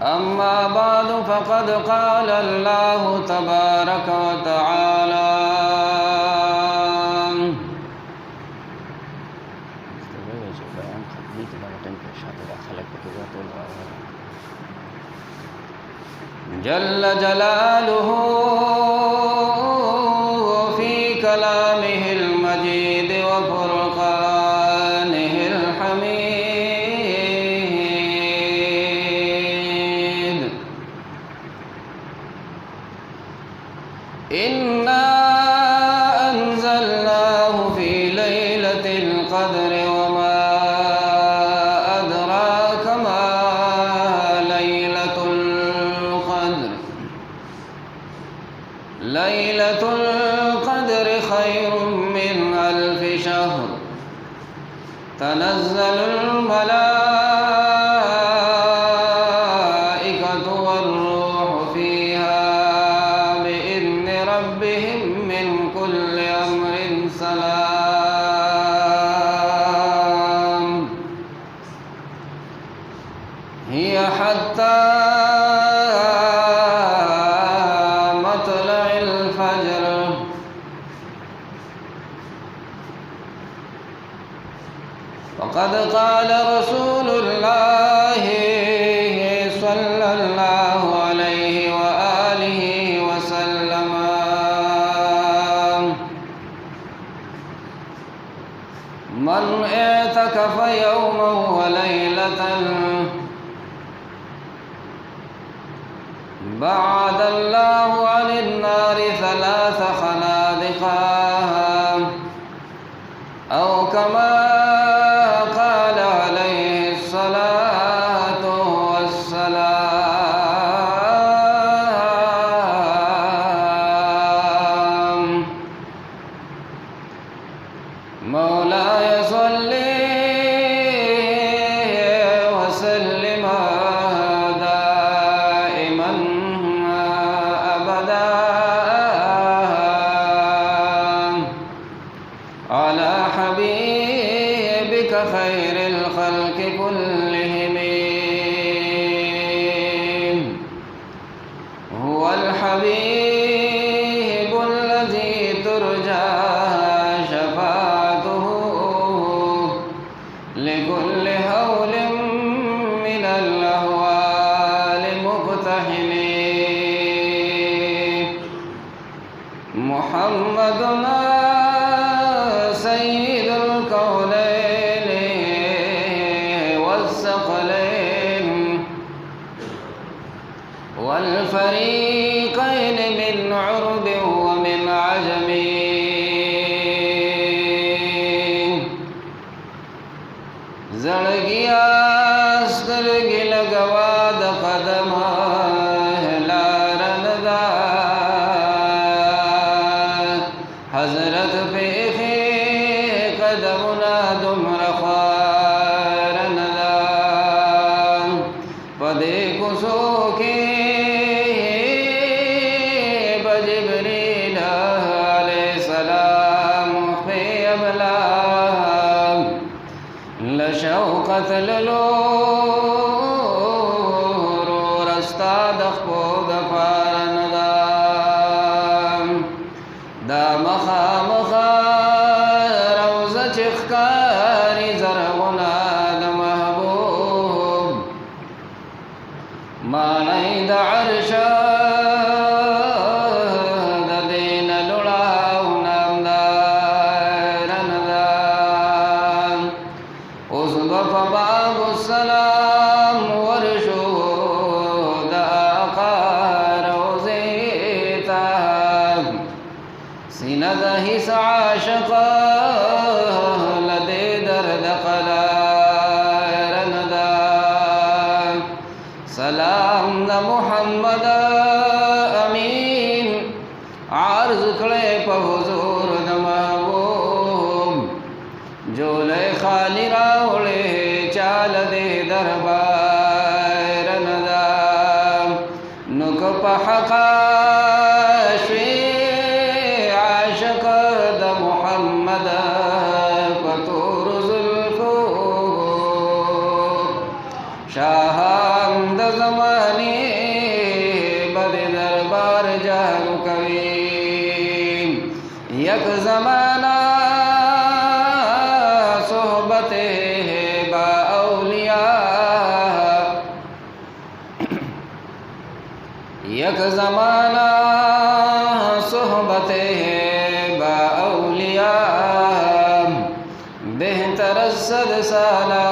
أما بعد فقد قال الله تبارك وتعالى جل جلاله في كلامه المجيد وفرقانه الحميد إنا أنزلناه في ليلة القدر وما أدراك ما ليلة القدر ليلة القدر خير من 1000 شهر تنزل الملائكة والروح فيها بإذن ربهم من كل أمر سلام هي حتى مطلع الفجر وقد قال رسول الله صلى الله عليه وآله وسلم من اعتكف يوما وليلة بعد الله عن النار 3 خنادق أو كما قال عليه الصلاة والسلام مولاي صل وسلم دائما أبدا على حبيبك خير الخلق كلهم هو الحبيب الذي ترجى شفاعته لكل هول من الأهوال مقتحم محمدنا سيد الكونين والثقلين والفريقين من عرب ومن عجم زړګیا سترګې لګوا د قدمه لارندا حضرت پیخي قدمنا دومره خوارندا پدې کوڅو کې بجبريل عليه السلام في ابلا لشوقت للور رستا دخپو دفارندا دا مخامخا روزه چخکاری زرغنا د محبوب مانای د عرش د دین لړاو نام دارندا اوس په باب السلام ورشو د آقا روزه تا سینه د هیڅ عاشق لدې درد قلارندا سلام د محمد امین عرض کړه په حضور د محبوب جولې خالی راولې چال دې دربار ندا نو کو په حقا شوي عاشق د محمد پتور زلفو شاهان د زمان یک زمانہ صحبت ہے با اولیاء بہتر صد سالہ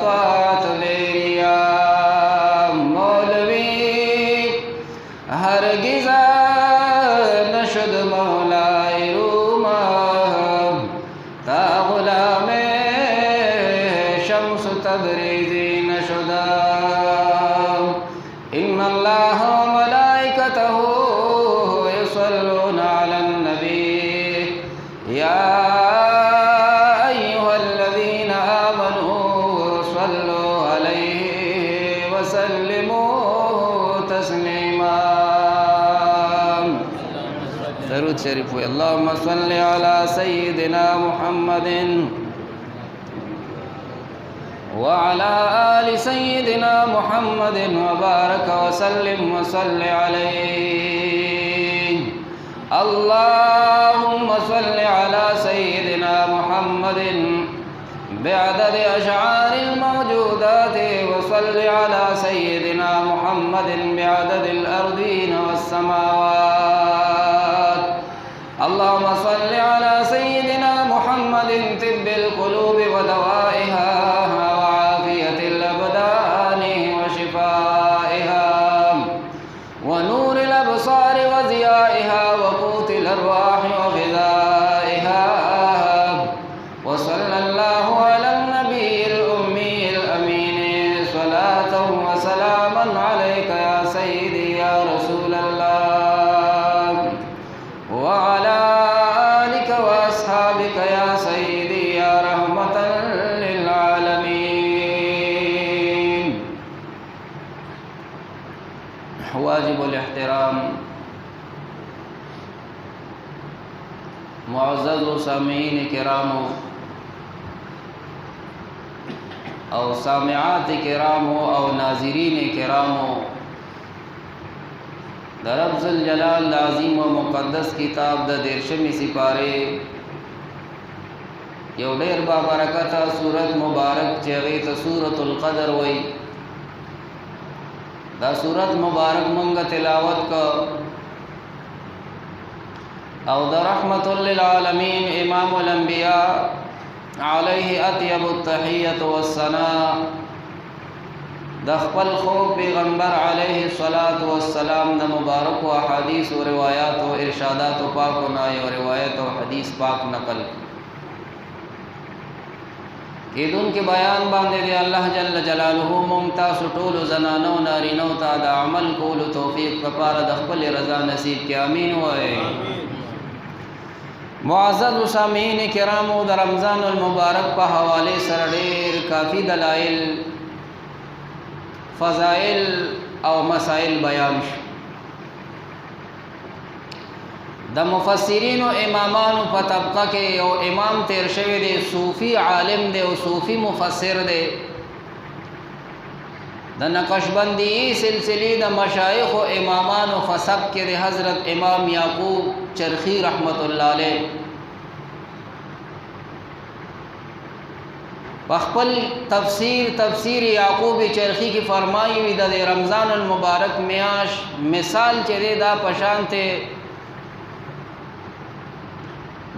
طاعت لیا مولوی ہرگز نشد مولائے روما تا غلام شمس تبریزی نشدا ان اللہ وملائکته یصلون علی النبی یا ایها الذین آمنوا صلوا علیہ وسلموا تسلیما درود شریف ہوئے اللہم صلی علی سیدنا محمد وعلى آل سيدنا محمد وبارك وسلم وصل عليه اللهم صل على سيدنا محمد بعدد أشعار الموجودات وصل على سيدنا محمد بعدد الأرضين والسماوات اللهم صل على سيدنا محمد طب القلوب ودوائها ونور الأبصار وضيائها وقوت الأرواح وغذائها وصلى الله على النبي الأمي الأمين صلاة وسلاما عليك يا سيدي يا رسول الله وعلى آلك وأصحابك يا سيدي يا رحمة للعالمين واجب الاحترام معزز سامعین کرام او سامعات کرام او ناظرین کرام در رب ذوالجلال عظیم و مقدس کتاب د 13 سپاره یو ډیر با برکته سورت مبارک چې هغه ته سورۃ القدر وایي دا سورت مبارک منگا تلاوت کا او دا رحمت للعالمین امام الانبیاء علیہ اطیب التحیت والثناء دا خپل خوب پیغمبر علیہ الصلاة والسلام دا مبارک و حدیث و روایات و ارشادات و پاک و نائی و روایت و حدیث پاک نقل ایدون کے بیان باندے دے اللہ جل جلالہ ممتا سٹول زنانو نارینو تا دا عمل کول توفیق پپارا دخپل رضا نصیب کے آمین ہوئے معزز سامعین کرامو دا رمضان المبارک پا حوالے سر ډیر کافی دلائل فضائل او مسائل بیان شو دا مفسرین و امامان په طبقه کې یو امام تیر شوی دی صوفی عالم دی او صوفی مفسر دی د نقشبندی سلسله د مشایخ و امامان و فسب کې د حضرت امام یعقوب چرخی رحمت الله علیه بخپل تفسیر یعقوب چرخی کی فرمائی وی د رمضان المبارک میاش مثال چره دا پشانته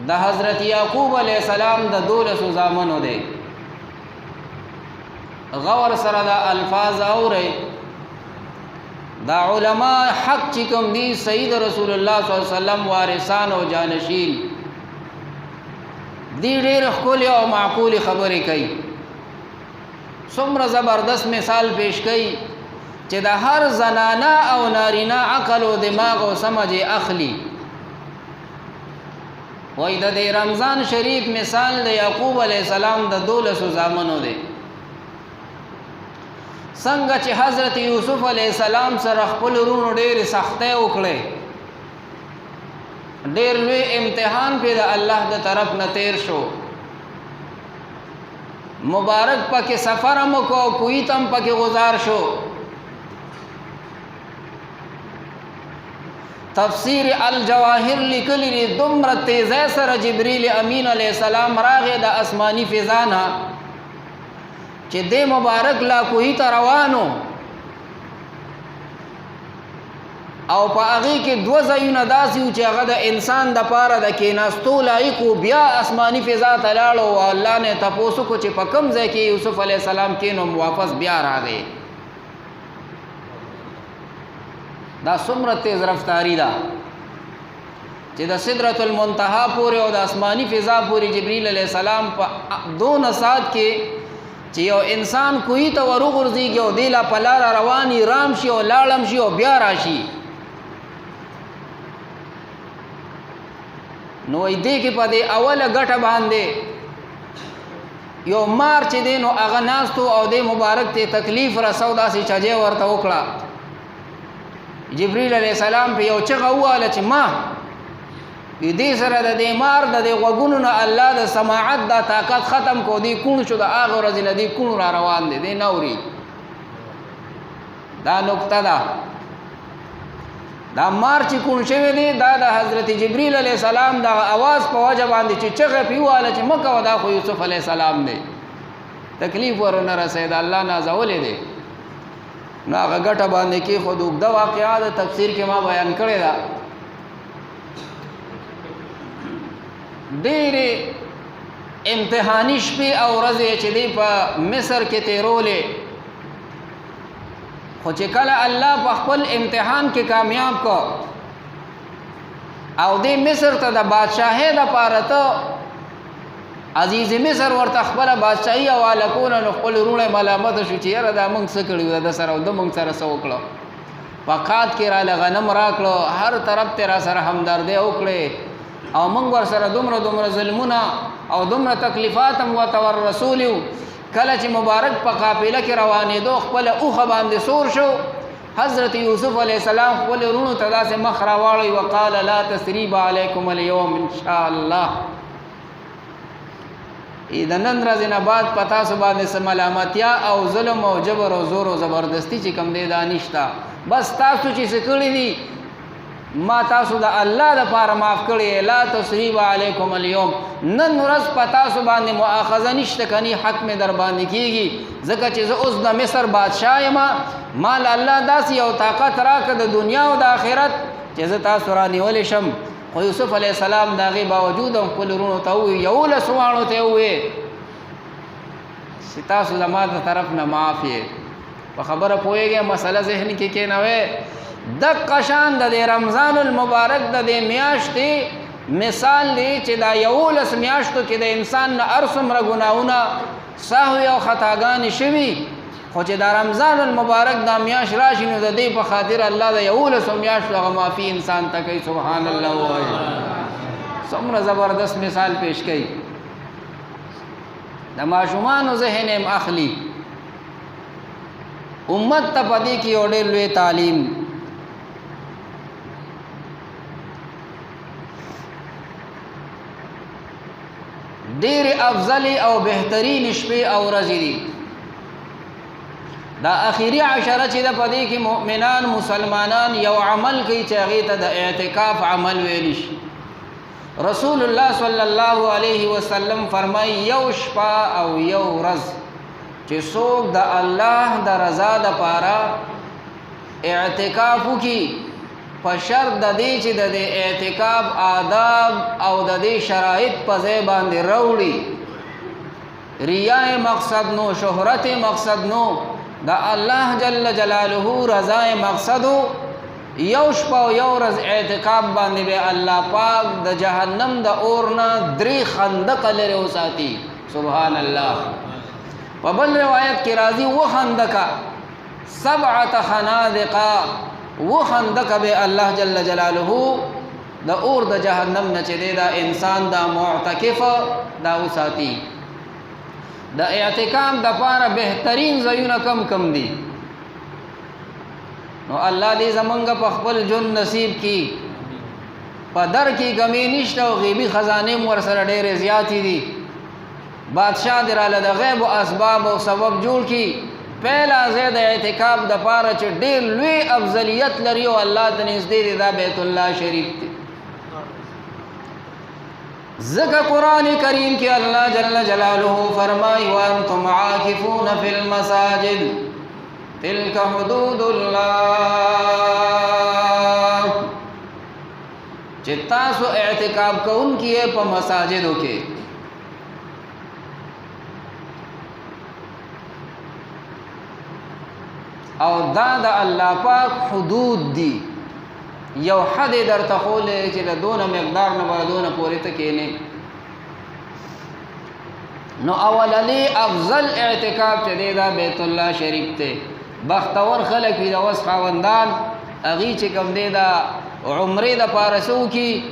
دا حضرت یعقوب علیہ السلام دا دولس زامنو دے غور سر دا الفاظ اورے دا علماء حق چکم دی سید رسول اللہ صلی اللہ علیہ وسلم وارثان و جانشین دی ډیر خپل او معقول خبرې کوي څومره زبردست مثال پیش کوي چې د هر زنانه او نارینه عقل او دماغ او سمجھ اخلي وای د رمضان شریف مثال د یعقوب علیہ السلام د 12 زامنو دی څنګه چې حضرت یوسف علیہ السلام سره خپل ورونو ډېر سختۍ وکړې ډېر لوی امتحان په د الله د طرف نه تیر شو مبارک پکې سفر هم کو کوی تم پکې گزار شو تفسیر الجواهر لیکلی دی دومره تیزه سره جبریل امین علیہ السلام راغی د آسمانی فضانا چې د مبارک لا کوی ته روانو او په هغې کې دوه ځایونه داسې وو چې هغه د انسان دپاره د کېناستو لایق وو. بیا آسماني فضا ته لاړو او الله نه یې تپوس وکړو چې په کوم ځای کې یوسف علیه السلام کېنوم، واپس بیا راغی. دا څومره تیز رفتاري ده چې د سدرة المنتهى پورې او د آسماني فضا پورې جبریل علیه السلام په دونه ساعت کې چې یو انسان کوهي ته وروغورځېږي او دی لا په لاره رواني رام شي او لاړم شي او بیا راشي. نو دې کې په دې اوله ګټه باندې یو مار چې دی نو هغه ناستو او دې مبارک ته تکلیف رسو، داسې چجې ورته وکړه. جبریل علیه السلام په یو چغه وواله چې ما دې سره د دې مار د دې غوږونو نه الله د سماعت دا طاقت ختم کو. دی کوڼ شو، د هغه ورځې نه دی کوڼ را روان دی، دی نه اوري. دا نکته ده. دا مار چې کوڼ شوی دی دا د حضرت جبریل علیه السلام د اواز په وجه باندې چې چغه پې وواله چې مه کوه، دا خو یوسف علیه السلام دی، تکلیف ورونه رسېد، الله نازولی دی. نو هغه ګټه باندې کېښود. اوږده واقعه د تفسیر کې ما بیان کړې ده. ډېرې امتحاني شپې او ورځې چې دی په مصر کې تېرولې، خو چې کله الله په خپل امتحان کې کامیاب کو او دی مصر ته د بادشاهۍ دپاره ته عزیز مصر ورته خپله بادشاهي حواله کوله، نو خپل وروڼه ملامته شو چې یاره دا موږ څه کړي وو د سره او د موږ سره څه وکړه. په قات کې راله غنم راکړو، هر طرف ته را سره همدردۍ وکړې او موږ ورسره دومره ظلمونه او دومره تکلیفات هم ورته ور رسولي. کله چې مبارک په قافله کې روانېدو خپله اوښه باندې سور شو، حضرت یوسف علیه السلام خپل وروڼو ته داسې مخ راواړی وقال لا تثریب علیکم اليوم ان شاء الله. د نن ورځې نه بعد په تاسو باندې څه ملامتیا او ظلم او جبر او زور او زبردستي چې کوم دی دا نشته. بس تاسو چې څه کړي دي ما تاسو د الله دپاره معاف کړی. لا تثریب علیکم اليوم، نن ورځ په تاسو باندې مؤاخذه نشته، کني حق مې در باندې کېږي، ځکه چې زه اوس د مصر بادشاه یم. مال الله داسې یو طاقت راکړه د دنیا او د آخرت چې زه تاسو رانیولی شم. خو یوسف علیه السلام د هغې باوجود هم خپلو وروڼو ته ووایي، 11 واړو ته یې ووایي چې تاسو زما د طرف نه معاف یې. په خبره پوهېږئ، مسله ذهن کې کېنوئ. دقه شان د دې رمضان المبارک د دې میاشتې مثال دی چې دا 11 میاشتو کې د انسان نه هر څومره ګناهونه سهوې او خطاګانې شوي، خو چې دا رمضان المبارک دا میاشت راشي نو د دې په خاطر الله د 11 میاشتو هغه معافي انسان ته کوي. سبحان الله ووایي. څومره زبردست مثال پیش کوي. د ماشومانو ذهن هم اخلي. امت ته په دې کې یو ډېر لوی تعلیم. ډېر افضل او بهترین شپې او ورځې دي. دا اخیری عشره چې ده په دې کې مؤمنان مسلمانان یو عمل کوي چې هغې ته د اعتکاف عمل ویلی شي. رسول الله صلی الله علیه وسلم فرمایي یو شپه او یو ورځ چې څوک د الله د رضا دپاره اعتکاف وکړي، په شرط د دې چې د دې اعتکاف آداب او د دې شرایط په ځای باندې راوړي. ریای مقصد نو، شهرت مقصد نو، د الله جل جلاله رضا مقصدو. یو شپه او یو ورځ اعتکاف باندې به الله پاک د جهنم د اور نه 3 خندقه لرې وساتي. سبحان الله. په بل روایت کې راځي 7 خندقه 7 خنادقه، 7 خندقه به الله جل جلاله د اور د جهنم نه چې دی دا انسان دا معتکف دا وساتي. د اعتکاف د پاره بهترین ځایونه کم دي. نو الله دې زمونږ په خپل جون نصیب کی. په در کې کمی نشته او غیبی خزانې ور سره ډېرې زیاتې دي. بادشاہ دې راله د غیب او اسباب او سبب جوړ کی. پہلا ځای د اعتکاف د پاره چې ډېر لوی افضلیت لري او الله ته نږدې دی دا بیت الله شریف دی. ذکر قرآن کریم کی اللہ جل جلالہ فرمائی وانتم عاکفون فی المساجد تلک حدود اللہ چې تاسو اعتکاف کوونکي په مساجدو کې او دا د الله پاک حدود دي یو حد درته خولې چې د دونه مقدار نه به دونه پورې ته کښېنې نو اولنی افضل اعتکاف چې دی دا بیت الله شریف دی بختور خلک وي د وس خاوندان هغوی چې کوم دی دا عمرې دپاره څه وکړي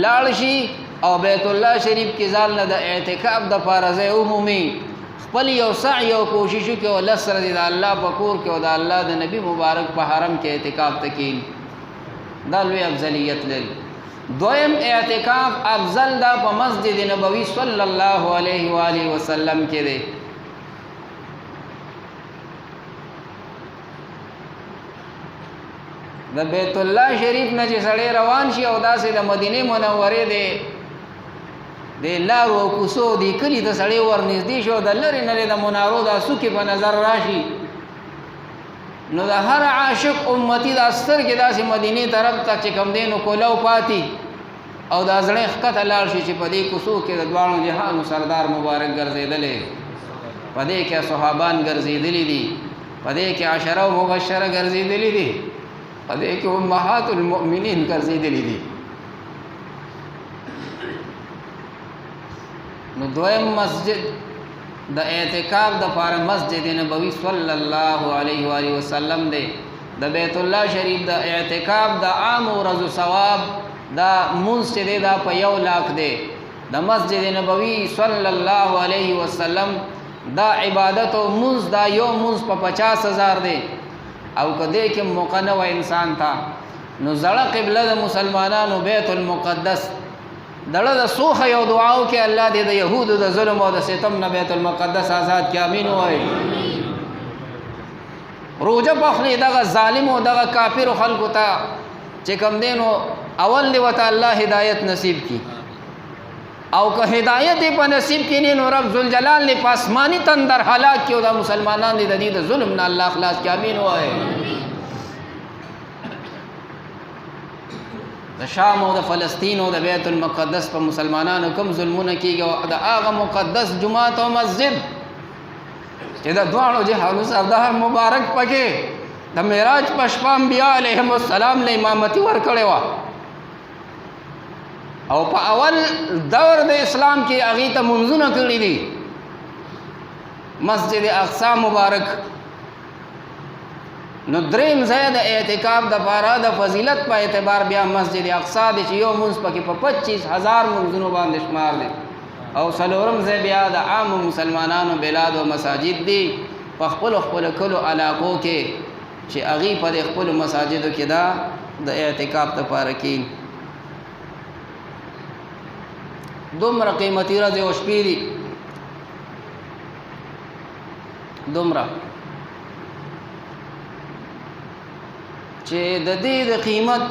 لاړ شي او بیت الله شریف کې ځان نه د اعتکاف دپاره ځای ومومي خپل یو سعی او کوشش وکړي او لس سره د الله په کور کې او د الله د نبي مبارک په حرم کې اعتکاف ته کښېني دا لوی افضلیت لري دویم اعتکاف افضل دا په مسجد نبوي صلی الله علیه و آله وسلم کې دی د بیت الله شریف نه چې سړی روان شي او داسې د مدینه منورې د لارو او کوڅو د کلي ته سړی ورنږدې شي او د لرې نه د منارو دا څوکې په نظر راشي نو د هر عاشق امتی دا سترګې داسې مدینې طرف ته چې کوم دی نو کولو پاتې او دا زړه ښکته لاړ شي چې په دې کوڅو کې د دواړو جهانو سردار مبارک ګرځېدلی په دې کې صحابان ګرځېدلي دي په دې کې عشره و مبشره ګرځېدلي دي په دې کې امهات المؤمنین ګرځېدلي دي نو دویم مسجد د اعتکاف دپاره مسجد نبوي صلی الله علیه و آله وسلم دی د بیت الله شریف د اعتکاف د عام ورځو ثواب دا مونځ چې دی دا په 1 لاک دی د مسجد نبوي صلی الله علیه وسلم دا عبادت او مونځ دا یو مونځ په 50,000 دی او کدی کې موقع نه و انسان ته نو زړه قبله د مسلمانانو بیت المقدس دړه د سوخه یو دعاو کې الله دې د يهودو د ظلم او د ستم نه بیت المقدس آزاد کې امين وای روزه پخلی دغه ظالم او دغه کافر خلکو ته چې کوم دینو اول دی وته الله هدایت نصیب کی او که هدایت په نصیب کینې نو رب ذوالجلال نے پاسمانی تندر هلاک کیو دا مسلمانان دې د دې د ظلم نه الله خلاص کې امين وای د شام او د فلسطین او د بیت المقدس په مسلمانانو کوم ظلمونه کیږي او د هغه مقدس جمعات او مسجد چې د دواړو جهانو سردار مبارک پکې د معراج په شپه انبیاء علیهم السلام له امامتي ورکړې وه او په اول دور د اسلام کې هغې ته منځونه کړي دي مسجد اقصی مبارک نو دریم ځای د اعتکاف دپاره د فضیلت په اعتبار بیا مسجد اقصی دی چې یو مونځ پکې په 25,000 منځونو باندې شمار دی او څلورم ځای بیا د عامو مسلمانانو بلاد او مساجد دي په خپلو کلو علاقو کې چې هغې په د خپلو مساجدو کې دا د اعتکاف دپاره کښېني دومره قیمتي ورځې او شپې دي دومره چې د دې د قیمت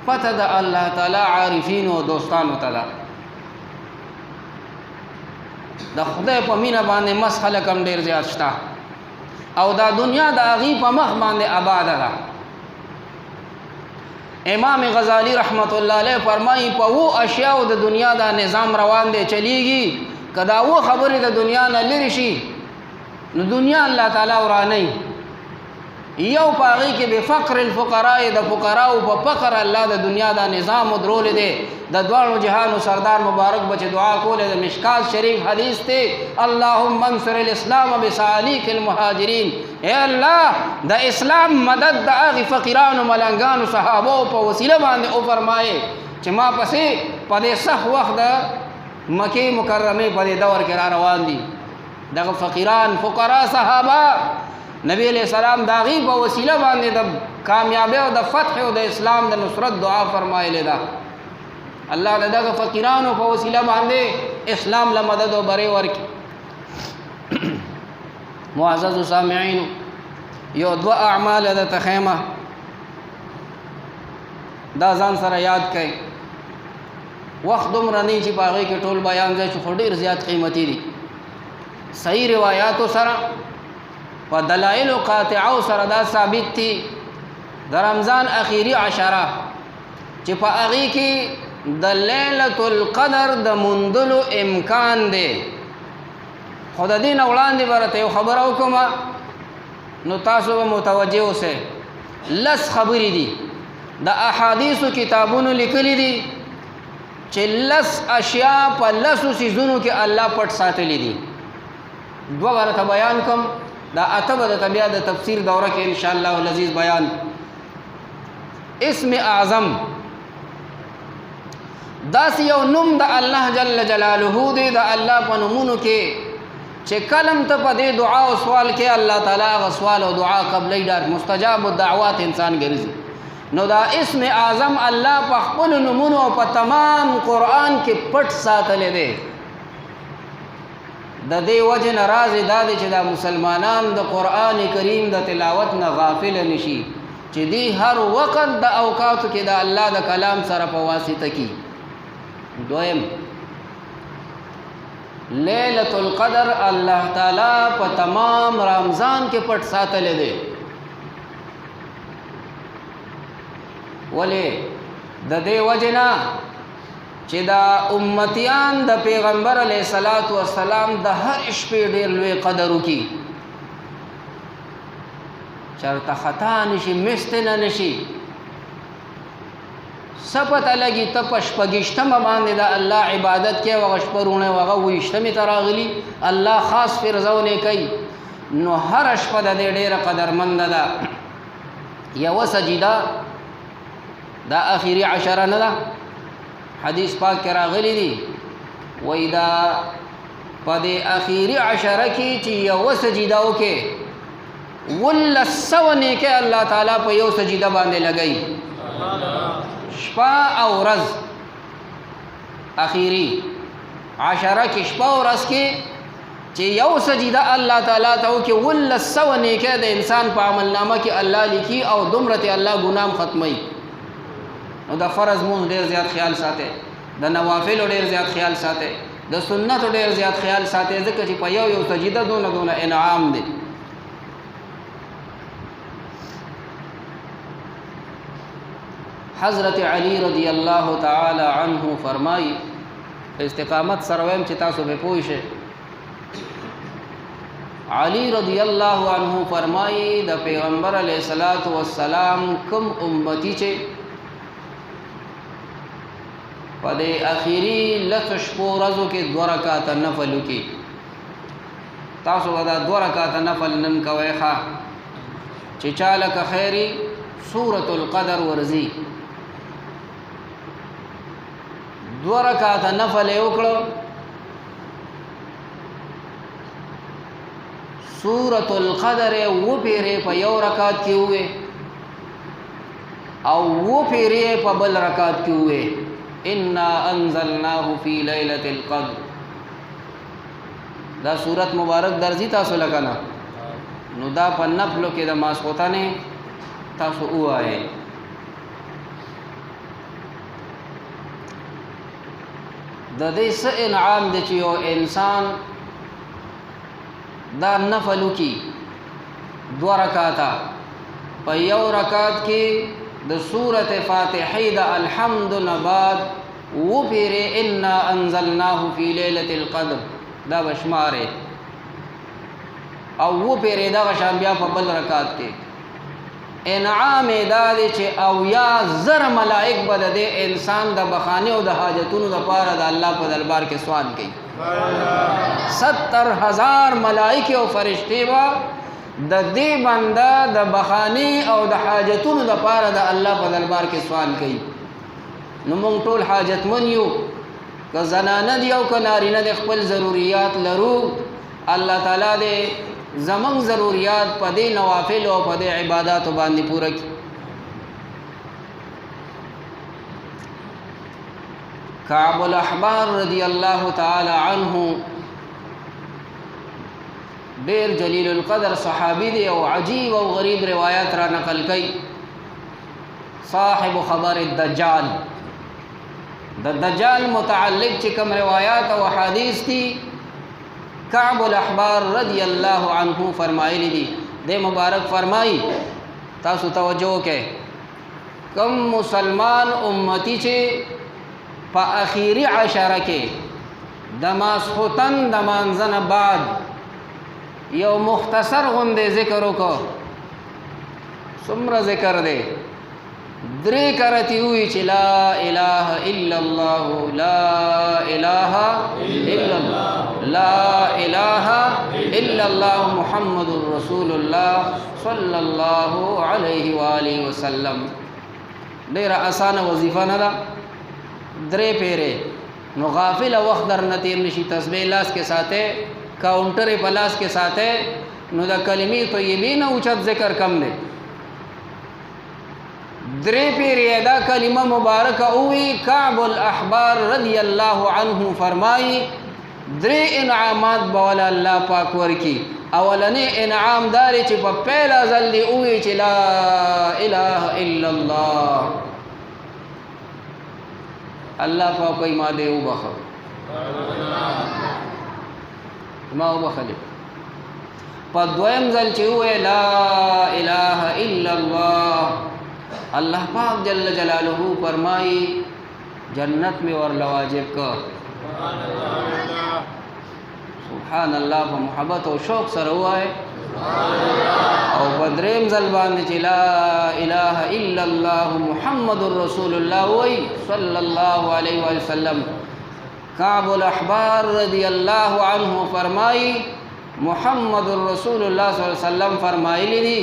پته د الله تعالی عارفین او دوستانو ته ده د خدای په مینه باندې مس خلک هم ډېر زیات شته او دا دنیا د هغې په مخ باندې آباده ده امام غزالی رحمت الله علیه فرمایي په 2 اشیاو د دنیا دا نظام روان دی چلیږي که دا 2 خبرې د دنیا نه لرې شي نو دنیا الله تعالی ورانوي یو په هغې کې بفقر الفقراء د فقراو په فقر الله د دنیا دا نظام ودرولی دی د دواړو جهانو سردار مبارک به چې دعا کولی د مشکات شریف حدیث دی اللهم انصر الاسلام بسعالیک المهاجرین اے الله د اسلام مدد د هغې فقیرانو ملنګانو صحابو په وسیله باندې وفرمایې چې ما پسې په دې سخت وخت د مکې مکرمې په دې دور کې را روان دي دغه فقیران فقرا صحابه نبی علیہ السلام دا غي په وسیله باندې د کامیابی او د فتح او د اسلام د نصرت دعا فرمایلی ده الله دغه فقیرانو په وسیله باندې اسلام له مدد او بری ورکړي معزز سامعین یو 2 اعمال د تخیمه دا ځان سره یاد کړئ وخت دومره نه چې په هغې کې ټول بیان ځای چې خو ډېر زیات قیمتي دي صحیح روایاتو سره په دلایل قاطعو سره دا ثابت دي د رمضان اخیری عشره چې په هغې کې د لیلة القدر د موندلو امکان دی. خو د دې نه وړاندې به راته یو خبره وکړم، نو تاسو به متوجه اوسئ. 10 خبرې دي د احادیثو کتابونو لیکلي دي چې 10 اشیاء په 10 څیزونو کې الله پټ ساتلی دي. 2 به راته بیان کوم، دا 8 به درته بیا د تفسیر دوره کې انشاءالله العزیز بیان. اسم اعظم داسې یو نوم د الله جل جلاله دی، د الله په نومونو کې چې کلم ته په دې دعا او سوال کې الله تعالی هغه سوال او دعا قبلی ډېر مستجاب الدعوات انسان ګرځي. نو دا اسم اعظم الله په خپل نومونو او په تمام قرآن کې پټ ساتلی دی. د دې وجه نه راز دا دی چې دا مسلمانان د قرآن کریم د تلاوت نه غافل نشي، چې دی هر وخت د اوقاتو کې د الله د کلام سره په واسطه کې. دویم، لیلة القدر الله تعالی په تمام رمضان کې پټ ساتلی دی. ولې؟ د دې وجه نه چې دا امتیان د پیغمبر علیه الصلاۃ والسلام د هر شپې ډېر لوی قدر وکړي، چېرته خطا نشي، مست نه نشي. څه پته لګي ته په شپږشتمه باندې د الله عبادت کې هغه شپه روڼه هغه 28مې ته راغلي، الله خاص فرزونه کوي، نو هره شپه د دې ډېره قدرمنده ده. یوه سجده دا اخیری عشره نه ده، حدیث پاک کې راغلی دي وایي دا په دې اخیری عشره کې چې یوه سجده وکړې 1900 نیکۍ الله تعالی په یو سجده باندې لګوي. شپه او ورځ اخیری عشره کې شپه او ورځ کې چې یو سجده الله تعالی ته وکړي 1900 نیکۍ د انسان په عملنامه کې الله لیکي او دومره ته الله ګناه ختموي. نو د فرض مونږ ډېر زیات خیال ساتئ، د نوافلو ډېر زیات خیال ساتئ، د سنتو ډېر زیات خیال ساتئ، ځکه چې په یو سجده دونه انعام دی. حضرت علی رضی الله تعالی عنہ فرمائی، استقامت سره ویم چې تاسو به پوه شئ. علی رضی الله عنہ فرمائی د پیغمبر علیه الصلاۃ والسلام کوم امتی چې په دې اخیری 10 شپو ورځو کې 2 رکعاته نفل وکړي. تاسو به دا 2 رکعاته نفل نن کوئ ښه چې چاله که خیري سورة القدر ورځي. 2 رکعاته نفل یې وکړو، سورة القدر یې وپیرې په یو رکعت کې ووې او وپیرې په بل رکعت کې ووې. انا انزلناه فی لیلة القدر. دا سورت مبارک درځي تاسو لکه نه، نو دا په نفلو کې د ماسخوتنې تاسو ووایئ. د دې څه انعام دی چې یو انسان دا نفل وکړي 2 رکعاته، په یو رکعت کې د سورت فاتحې د الحمد نه بعد وپیرې انا انزلناه فی لیلة القدر دا بشمارې او وپیرې دغه شان بیا په بل رکعت کې. انعام دا دی چې 90,000 ملائک به د دې انسان د بخانه او د حاجتونو لپاره د الله په دربار کې سوال کوي. 70,000 ملائک او فرشتي به د دې بنده د بخانه او د حاجتونو لپاره د الله په دربار کې سوال کوي. نو موږ ټول حاجتمن یو، که زنانه دي او که نارینه دي، خپل ضروریات لرو. الله تعالی دې زمونږ ضروریات په دې نوافل او په دې عباداتو باندې پوره کړي. کعب الاحبار رضی الله تعالی عنه ډیر جلیل القدر صحابی دی او عجیب او غریب روایات را نقل کړي. صاحب خبر الدجال، د دجال متعلق چې کوم روایات او احادیث دي کعب الاحبار رضی الله عنه فرمایلی دي. د مبارک فرمایي، تاسو توجه وکړئ، کم مسلمان امتی چې په اخیری عشره کې د ماسخوتن د مانځه نه بعد یو مختصر غوندې ذکر وکړو. څومره ذکر دی؟ 3 کرتی وی چې لا اله الا الله لا اله الا الله لا اله الا الله محمد رسول الله صلی الله علیه و آله وسلم. ډیره اسانه وظیفه نه ده. 3 پیره نو غافل وخت در نتیر نشي. تسبیح لاس کې ساته، کاؤنټر په لاس کې ساته، نو د کلمې طیبې نه اوچت ذکر کم دی. 3 پیره دا کلمه مبارکه اوی. کعب الاحبار رضی الله عنه فرمایي 3 انعامات بول الله پاک ورکی. اولنی انعام داری چې په پهلا ځل دی اوی چې لا اله الا الله. الله پاک کوئی ما دی وبخو ما وبخلی. په دویم ځل چې وی لا اله الا الله، اللہ پاک جل جلالہ فرمائی جنت میں ور لواجب کا. سبحان اللہ. په محبت او شوق سره وای او بدریم ځل باندې چې لا اله الا الله محمد رسول الله وای صلی الله علیه وسلم. کعب الاحبار رضی الله عنه فرمائی محمد رسول الله صلی الله علیه وسلم فرمایلی دي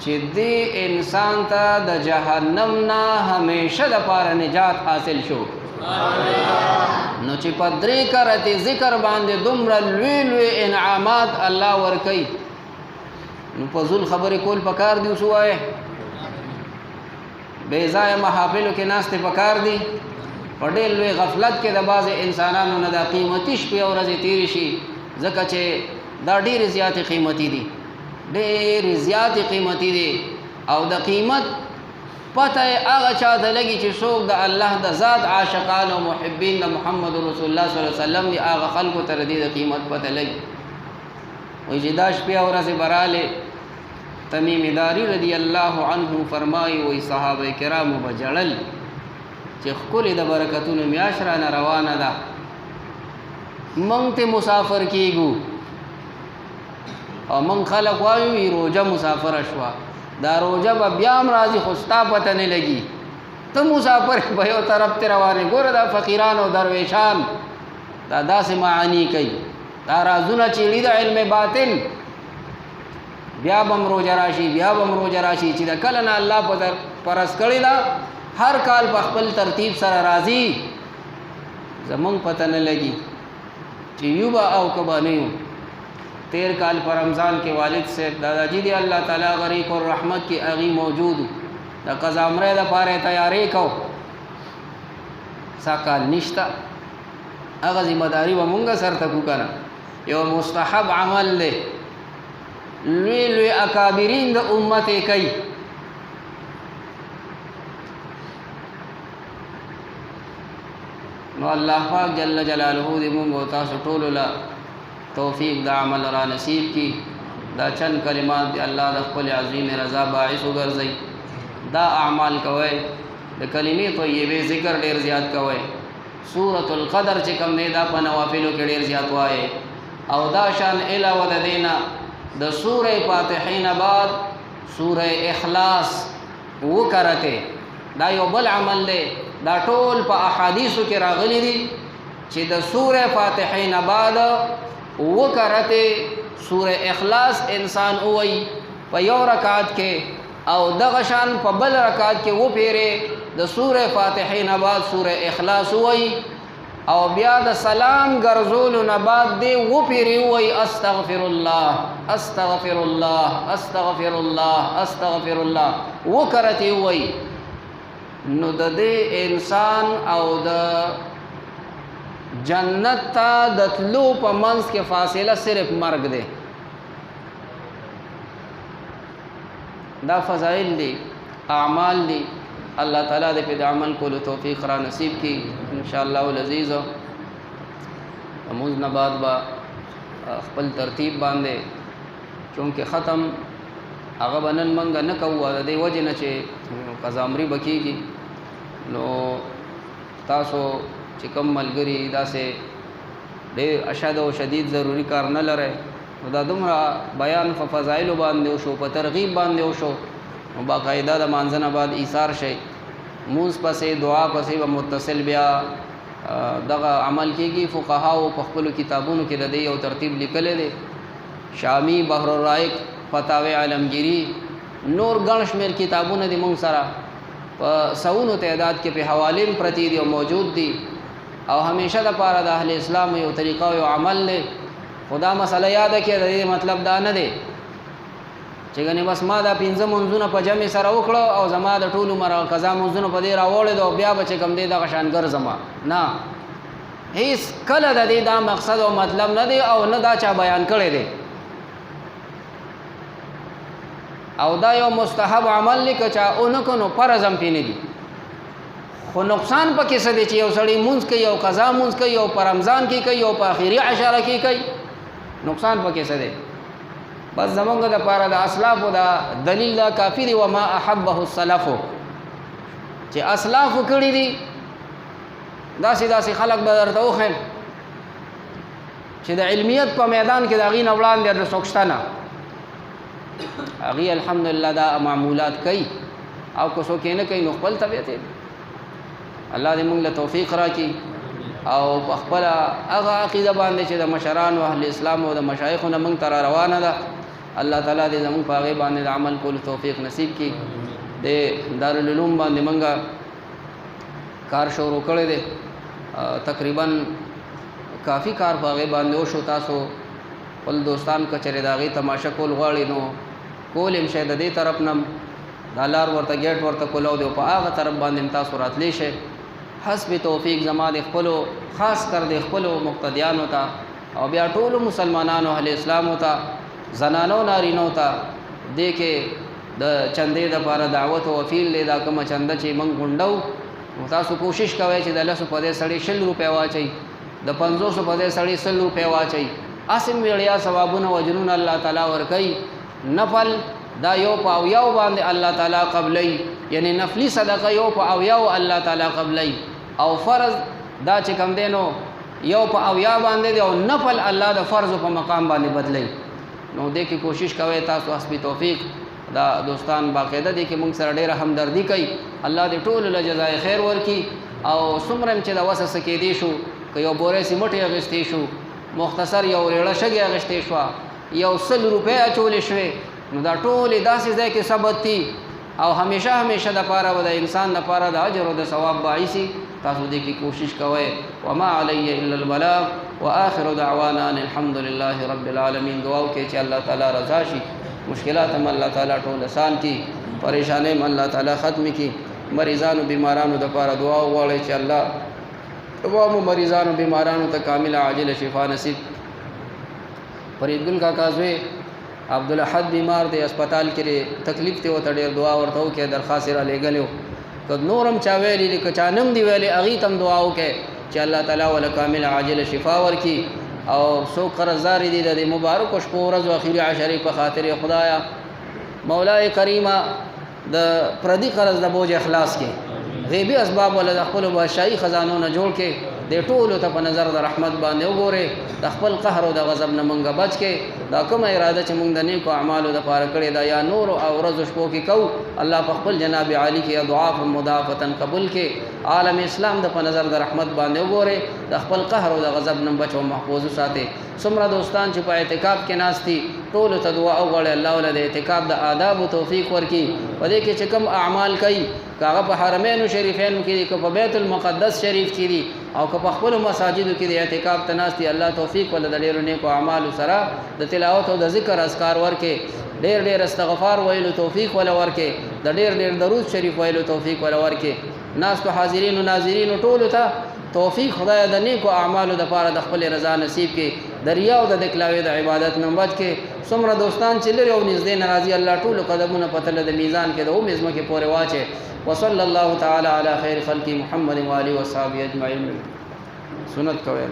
چې دې انسان ته د جهنم نه همیشه د پاره نجات حاصل شو. نو چې په 3 کرتی ذکر باندې دومره لوی لوی انعامات الله ورکوي، نو په ذل خبرې کول پکار دي. اوس وایه بې ځایه محافلو کې ناستې پکار دي. په ډېر لوی غفلت کې د بعضې انسانانو نه دا قیمتي شپې او ورځې تېرې شي، ځکه چې دا ډېرې زیاتې قیمتي دي، ډېر زیات قیمتي دي. او د قیمت پته هغه چاته لګي چې څوک د الله د ذات عاشقان او محبین د محمد رسول الله صلی الله علیه وسلم دي، هغه خلکو ته د قیمت پته لګي. وایي چې دا شپې او ورځې براله. تمیم داری رضی الله عنه فرمایي وایي صحابه کرامو به جړل چې ښکلې د برکتونو میاشت رانه روانه ده، موږ ته مسافر کیږو. او من خلق وایو روجه مسافر شوا، دا روجه به بیا هم راځي خو ستا پته نه لګي، ته مسافر به یو طرف ته روانې. ګوره دا فقیران او درویشان دا داسې معانی کوي، دا رازونه چیړي د علم باطن. بیا به هم روجه راشي، بیا به هم روجه راشي چې د کله نه الله پرس کړې ده هر کال په خپل ترتیب سره راځي. زمونږ پته نه لګي چې یو به او که به نه یو. 13 کال پر رمضان کے والد سے دادا جی دی اللہ تعالیٰ غریق اور رحمت کی اغی موجود دا قضامرے دا پارے تیاری کو سا کال نشتا. اغا ذمہ داری و منگا سر تکو کنا یو مستحب عمل دے. لوی لوی اکابرین دا امت کئی. نو اللہ پاک جل جلالہ دی منگو تاسو ټولو لا توفیق دا عمل را نصیب کی. دا چند کلمات دی اللہ دا خپل عظیم رضا باعث وګرځي. دا اعمال کوي، د کلمې طیبې ذکر ډیر زیات کوي. سورۃ القدر چې کوم دی دا په نوافلو کې ډیر زیات وایي. او دا شان علاوه د دینا د سورې فاتحې نه بعد سورې اخلاص وکړته. دا یو بل عمل دی. دا ټول په احادیثو کې راغلي دي چې د سورې فاتحې نه بعد وکړته سورہ اخلاص انسان اوئی په یو رکعت کې، او دغه شان په بل رکعت کې و پیره د سورہ فاتحه نه بعد سورہ اخلاص اوئی، او بیا د سلام ګرځولو نه بعد دی و پیره اوئی استغفر الله استغفر الله استغفر الله استغفر الله وکړته اوئی. نو د دې انسان او د جنت تا د تلو په منځ کې فاصله صرف مرګ دی. دا فضائل دی، اعمال دی. اللہ تعالیٰ دے پہ عمل کو توفیق را نصیب کی انشاءاللہ العزیز. اموز نباد با خپل ترتیب باندے چونکہ ختم هغه بنن منګه نه کوو د دې وجه نه چې قضا امری بکیږي نو تاسو چې کوم ملګري داسې ډېر اشد او شدید ضروری کار نه لرئ نو دا دومره بیان په فضایلو باندې وشو په ترغیب باندې وشو نو باقاعده د مانځه نه بعد ایثار شئ مونځ پسې دعا پسې به متصل بیا دغه عمل کېږي فقهاو په خپلو کتابونو کې د دې یو ترتیب لیکلی دی شامی بحر الرائق فتاوی عالمگیری نور ګڼ شمېر کتابونه دي مونږ سره په سونو تعداد کې په حوالې پرتی دي او موجود دي او همیشه د پاره د اهل اسلام یو طریقه او عمل دی خدا مسله یاد کړئ د دې مطلب دا نه دی چې غني بس ما دا 15 منځونه په جمع سره وکړو او زما د ټولو مر قضا منځونه په دې راوړل او بیا به چې کم دی دغه شان ګرځما نه هیڅ کله د دې دا مقصد او مطلب نه دی او نه دا چا بیان کړی دی او دا یو مستحب عمل لیکه چا اونکو نو فرض هم پینې دي خو نقصان پکې څه دی چې یو سړی مونځ کوي او قضا مونځ کوي او په رمضان کې کوي او په آخري عشره کې کوي نقصان پکې څه دی بس زمونږ د پاره د اسلافو دا دلیل دا کافی دی وما احبه السلف چې اسلاف کړي دي داسې خلق به درته وښیم چې د علمیت په میدان کې د هغې نه وړاندې د څوک شته نه هغې الحمدلله دا معمولات کوي او که څوک یې نه کوي نو خپل طبیعت دی الله دې موږ له توفیق راکړي او په خپله هغه عقیده باندې چې د مشرانو اهل اسلام او د مشایخو نه موږ ته را روانه ده الله تعالی دې زموږ په هغې باندې د عمل کولو توفیق نصیب کړي د دارالعلوم باندې موږ کار شروع کړی دی تقریبا کافی کار په هغې باندې وشو تاسو خپل دوستان که چېرې د هغې تماشه کول غواړي نو کول هم شی د دې طرف نه دا لار ورته ګیټ ورته کولو دی او په هغه طرف باندې هم تاسو راتلی شئ حسب توفیق زما د خپلو خاص کر د خپلو مقتدیانو ته او بیا ټولو مسلمانانو اهل اسلامو ته زنانو نارینو ته دې کې د چندې دپاره دعوت او وفیل دی دا کومه چنده چې موږ غونډو نو تاسو کوشش کوئ چې د 100 په دې سړی 100 روپۍ واچئ د 500 په دې سړی 100 روپۍ واچئ اسم ویړیا ثوابونه او اجرونه الله تعالی ورکوي نفل دا یو په اویاو باندې الله تعالی قبلی یعنی نفلی صدقه یو په اویاو الله تعالی قبلی او فرض دا چې کم دی نو یو په اویا باندې دی او نفل الله د فرض په مقام باندې بدلی نو دې کې کوشش کوئ تاسو حسب توفیق دا دوستان باقاعده دي کې موږ سره ډېره همدردي کوي الله دې ټولو له جزای خیر ورکړي او څومره چې د وسه څه کېدی شو که یو بورې سیمټې اخیستې شو مختصر یو ریړه شګې اخیستې شوه یو 100 روپۍ اچولې شوې نو دا ټولې داسې ځای کې ثبت دي او همیشه د پاره و د انسان د پاره د اجر او د ثواب باعثي تاسو دې کې کوشش کوئ وما علی الا البلاغ واخر دعوانا الحمد لله رب العالمین دعا وکړئ چې الله تعالی رضا شي مشکلات هم الله تعالی ټول آسان کړي پریشانۍ هم الله تعالی ختم کړي مریضانو بیمارانو د پاره دعا وغواړئ چې الله تمامو مریضانو بیمارانو ته کامل عاجل شفا نصیب فریدګل کاکا زوی عبدالاحد بیمار دی اسپتال کې تکلیف ته وته ډېر دعا ورته وکړئ درخواست را لېږلی که نورم چا ویلي که چا نم دی ویلې هغې ته هم دعا وکړئ چې الله تعالی وله کامل عاجل شفا ورکړي او څوک قرضدارې دي د دې مبارکو شپو ورځو اخري عشرې په خاطر خدایه مولای کریمه د پردي قرض د بوج اخلاص کې غیبي اسباب ولا د خپلو بادشاهي خزانو نه جوړ کې د ټولو ته په نظر د رحمت باندې وګورئ د خپل قهر او د غضب نه مونږ بچ کې دا کومه اراده چې مونږ د نیکو اعمالو دپاره کړې ده یا نورو او ورځو شپو کې کوو الله په خپل جناب عالي کې اضعاف مضاعفتا قبول کې عالم اسلام د په نظر د رحمت باندې وګورئ د خپل قهر او د غضب نه بچ او محفوظ وساتئ څومره دوستان چې په اعتکاف کې ناست دي ټولو ته دعا وغواړئ الله وله د اعتکاف د آدابو توفیق ورکړي په دې کې چې کوم اعمال کوي که هغه په حرمینو شریفینو کې دي که په بیت المقدس شریف کې دي او که په خپلو مساجدو کې د اعتکاف ته ناست دي الله توفیق وله د ډېرو نیکو اعمالو سره د تلاوت او د ذکر اذکار ورکړي ډېر استغفار ویلو توفیق وله ورکړي د ډېر درود شریف ویلو توفیق وله ورکړي ناستو حاضرینو ناظرینو ټولو ته توفیق خدای د نیکو اعمالو دپاره د خپل رضا نصیب کې د ریا او د دکلاوې د عبادت نه بچ کې څومره دوستان چې لري او نږدې نه راځي الله ټولو قدمونه په تله د میزان کې د اومې ځمکې پورې واچي وصلی الله تعالی علی خیر خلق محمد و آله و صحبه اجمعین سنت کوي